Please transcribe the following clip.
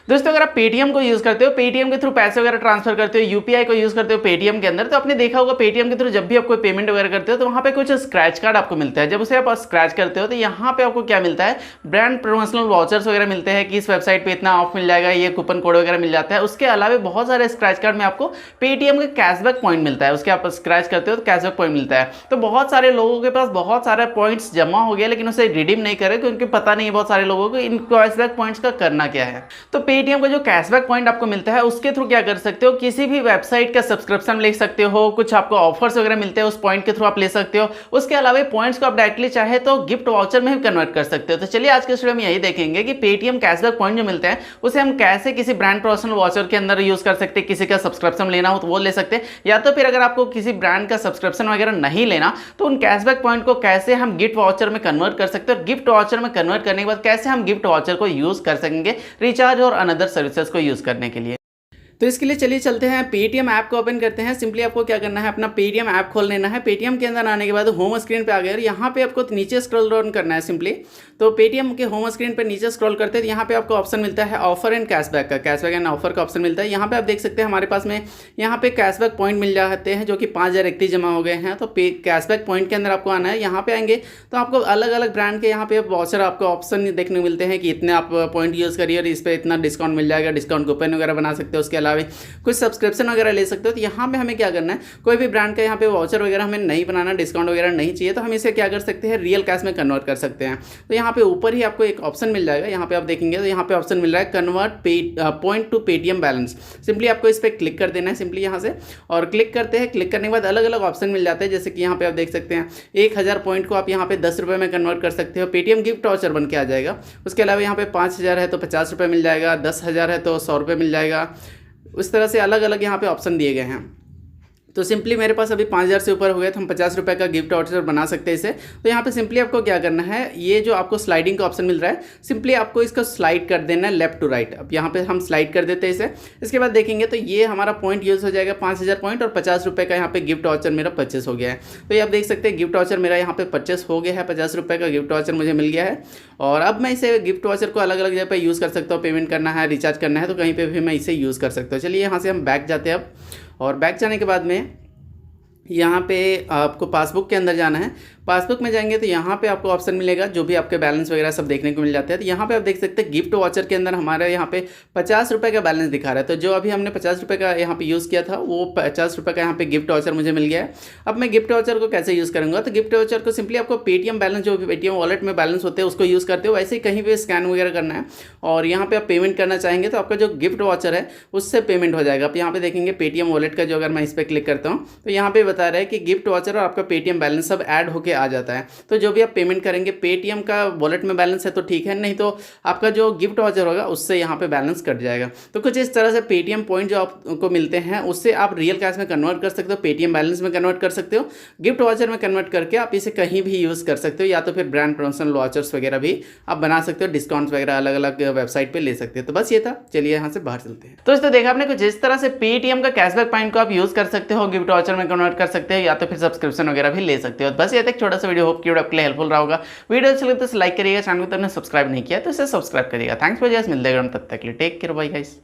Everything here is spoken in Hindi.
दोस्तों अगर आप पेटीएम को यूज़ करते हो, पेटीएम के थ्रू पैसे वगैरह ट्रांसफर करते हो, यूपीआई को यूज़ करते हो पेटीएम के अंदर, तो आपने देखा होगा पेटीएम के थ्रू जब भी आप कोई पेमेंट वगैरह करते हो तो वहाँ पे कुछ स्क्रैच कार्ड आपको मिलता है। जब उसे आप स्क्रैच करते हो तो यहाँ पे आपको क्या मिलता है, ब्रांड प्रमोशनल वाउचर्स वगैरह मिलते हैं कि इस वेबसाइट पे इतना ऑफ मिल जाएगा, ये कूपन कोड वगैरह मिल जाता है। उसके अलावा बहुत सारे स्क्रैच कार्ड में आपको पेटीएम का कैशबैक पॉइंट मिलता है, उसके आप स्क्रैच करते हो तो कैशबैक पॉइंट मिलता है। तो बहुत सारे लोगों के पास बहुत सारे पॉइंट्स जमा हो गया लेकिन उसे रिडीम नहीं करे क्योंकि पता नहीं बहुत सारे लोगों को इन कैशबैक पॉइंट्स का करना क्या है। तो पेटीएम का जो कैशबैक पॉइंट आपको मिलता है उसके थ्रू क्या कर सकते हो, किसी भी वेबसाइट का सब्सक्रिप्शन ले सकते हो, कुछ आपको ऑफर्स वगैरह मिलते हैं उस पॉइंट के थ्रू आप ले सकते हो। उसके अलावा पॉइंट्स को आप डायरेक्टली चाहे तो गिफ्ट वाउचर में भी कन्वर्ट कर सकते हो। तो चलिए आज के वीडियो में यही देखेंगे कि पेटीएम कैशबैक पॉइंट जो मिलते हैं उसे हम कैसे किसी ब्रांड प्रमोशनल वाउचर के अंदर यूज कर सकते हैं, किसी का सब्सक्रिप्शन लेना हो तो वो ले सकते हैं, या तो फिर अगर आपको किसी ब्रांड का सब्सक्रिप्शन वगैरह नहीं लेना तो उन कैशबैक पॉइंट को कैसे हम गिफ्ट वाउचर में कन्वर्ट कर सकते हैं, और गिफ्ट वाउचर में कन्वर्ट करने के बाद कैसे हम गिफ्ट वाउचर को यूज कर सकेंगे रिचार्ज और अनदर सर्विसेज को यूज करने के लिए। तो इसके लिए चलिए चलते हैं, पेटीएम ऐप को ओपन करते हैं। सिंपली आपको क्या करना है, अपना पेटीएम ऐप खोल लेना है। पेटीएम के अंदर आने के बाद होम स्क्रीन पे आ गए और यहाँ पे आपको नीचे स्क्रॉल डाउन करना है सिंपली। तो पेटीएम के होम स्क्रीन पे नीचे स्क्रॉल करते हैं, यहाँ पे आपको ऑप्शन मिलता है ऑफर एंड कैशबैक का, कैशबैक एंड ऑफर का ऑप्शन मिलता है। यहाँ पे आप देख सकते हैं हमारे पास में यहाँ पे कैशबैक पॉइंट मिल जाते हैं जो कि 5031 जमा हो गए हैं। तो कैशबैक पॉइंट के अंदर आपको आना है। यहाँ पे आएंगे तो आपको अलग अलग ब्रांड के यहाँ पे वाउचर आपको ऑप्शन देखने को मिलते हैं कि इतने आप पॉइंट यूज़ करिए और इस पर इतना डिस्काउंट मिल जाएगा, डिस्काउंट कूपन वगैरह बना सकते हो। उसके अलावा कुछ सब्सक्रिप्शन वगैरह ले सकते हो। तो यहाँ पे हमें क्या करना है, कोई भी ब्रांड का यहाँ पे वाउचर वगैरह हमें नहीं बनाना, डिस्काउंट वगैरह नहीं चाहिए, तो हम इसे क्या कर सकते हैं, रियल कैश में कन्वर्ट कर सकते हैं। तो यहाँ पे ऊपर ही आपको एक ऑप्शन मिल जाएगा, यहाँ पे आप देखेंगे तो यहाँ पे ऑप्शन मिल रहा है convert point two Paytm balance. Simply आपको इस पर क्लिक कर देना है सिंपली यहाँ से, और क्लिक करते हैं। क्लिक करने के बाद अलग अलग ऑप्शन मिल जाते हैं, जैसे कि यहाँ पे आप देख सकते हैं 1000 पॉइंट को आप यहाँ पे 10 रुपये में कन्वर्ट कर सकते हो, पेटीएम गिफ्ट वाउचर बन के आ जाएगा। उसके अलावा यहाँ पे 5000 है तो 50 रुपये मिल जाएगा, 10,000 है तो 100 रुपये मिल जाएगा। उस तरह से अलग अलग यहाँ पे ऑप्शन दिए गए हैं। तो सिंपली मेरे पास अभी 5000 से ऊपर हो गया तो हम 50 रुपये का गिफ्ट वाउचर बना सकते हैं इसे। तो यहाँ पे सिंपली आपको क्या करना है, ये जो आपको स्लाइडिंग का ऑप्शन मिल रहा है, सिंपली आपको इसका स्लाइड कर देना है लेफ्ट टू राइट। अब यहाँ पे हम स्लाइड कर देते हैं इसे। इसके बाद देखेंगे तो ये हमारा पॉइंट यूज़ हो जाएगा 5000 पॉइंट, और 50 रुपये का यहाँ पे गिफ्ट वाउचर मेरा परचेस हो गया है। तो ये आप देख सकते हैं गिफ्ट वाउचर मेरा यहाँ पे परचेस हो गया है, 50 रुपये का गिफ्ट वाउचर मुझे मिल गया है। और अब मैं इसे गिफ्ट वाउचर को अलग अलग जगह पर यूज़ कर सकता हूँ, पेमेंट करना है, रिचार्ज करना है, तो कहीं पर भी मैं इसे यूज़ कर सकता हूँ। चलिए यहाँ से हम बैक जाते हैं अब, और बैक जाने के बाद में यहाँ पे आपको पासबुक के अंदर जाना है। पासबुक में जाएंगे तो यहाँ पे आपको ऑप्शन मिलेगा, जो भी आपके बैलेंस वगैरह सब देखने को मिल जाते हैं। तो यहाँ पे आप देख सकते हैं गिफ्ट वाउचर के अंदर हमारे यहाँ पे 50 रुपये का बैलेंस दिखा रहा है। तो जो अभी हमने 50 रुपये का यहाँ पे यूज़ किया था वो 50 रुपये का यहाँ पे गिफ्ट वाउचर मुझे मिल गया है। अब मैं गिफ्ट वाउचर को कैसे यूज़ करूँगा, तो गिफ्ट वाउचर को सिंपली आपको पेटीएम बैलेंस, जो भी पेटीएम वॉलेट में बैलेंस होते हैं उसको यूज़ करते हो, वैसे ही कहीं पर स्कैन वगैरह करना है और यहाँ पर आप पेमेंट करना चाहेंगे तो आपका जो गिफ्ट वाउचर है उससे पेमेंट हो जाएगा। आप यहाँ पे देखेंगे पेटीएम वॉलेट का, जो अगर मैं इस पर क्लिक करता हूँ तो यहाँ पे बता रहा है कि गिफ्ट वाउचर और आपका पेटीएम बैलेंस सब ऐड होके आ जाता है। तो जो भी आप पेमेंट करेंगे पेटीएम का वॉलेट में बैलेंस है तो ठीक है, नहीं तो आपका जो गिफ्ट वाउचर होगा उससे यहाँ पे बैलेंस कट जाएगा। तो कुछ इस तरह से पेटीएम पॉइंट जो आपको मिलते हैं उससे आप रियल कैश में कन्वर्ट कर सकते हो, पेटीएम बैलेंस में कन्वर्ट कर सकते हो, गिफ्ट वाउचर में कन्वर्ट करके आप इसे कहीं भी यूज़ कर सकते हो, या तो फिर ब्रांड प्रमोशनल वाउचर्स वगैरह भी आप बना सकते हो, डिस्काउंट्स वगैरह अलग अलग वेबसाइट पर ले सकते हो। तो बस ये था, चलिए यहाँ से बाहर चलते हैं। तो देखा आपने कुछ इस तरह से पेटीएम का कैशबैक पॉइंट को आप यूज़ कर सकते हो, गिफ्ट वाउचर में कन्वर्ट कर सकते हो, या तो फिर सब्सक्रिप्शन वगैरह भी ले सकते हो। बस ये था एक छोटा सा वीडियो, होप कि आपके लिए हेल्पफुल रहा होगा। वीडियो अच्छा लगे तो लाइक करिएगा, चैनल को तो सब्सक्राइब नहीं किया तो इसे सब्सक्राइब करिएगा। थैंक्स फॉर जस्ट, मिलते हैं तब तक के लिए, टेक केयर, बाय गाइस।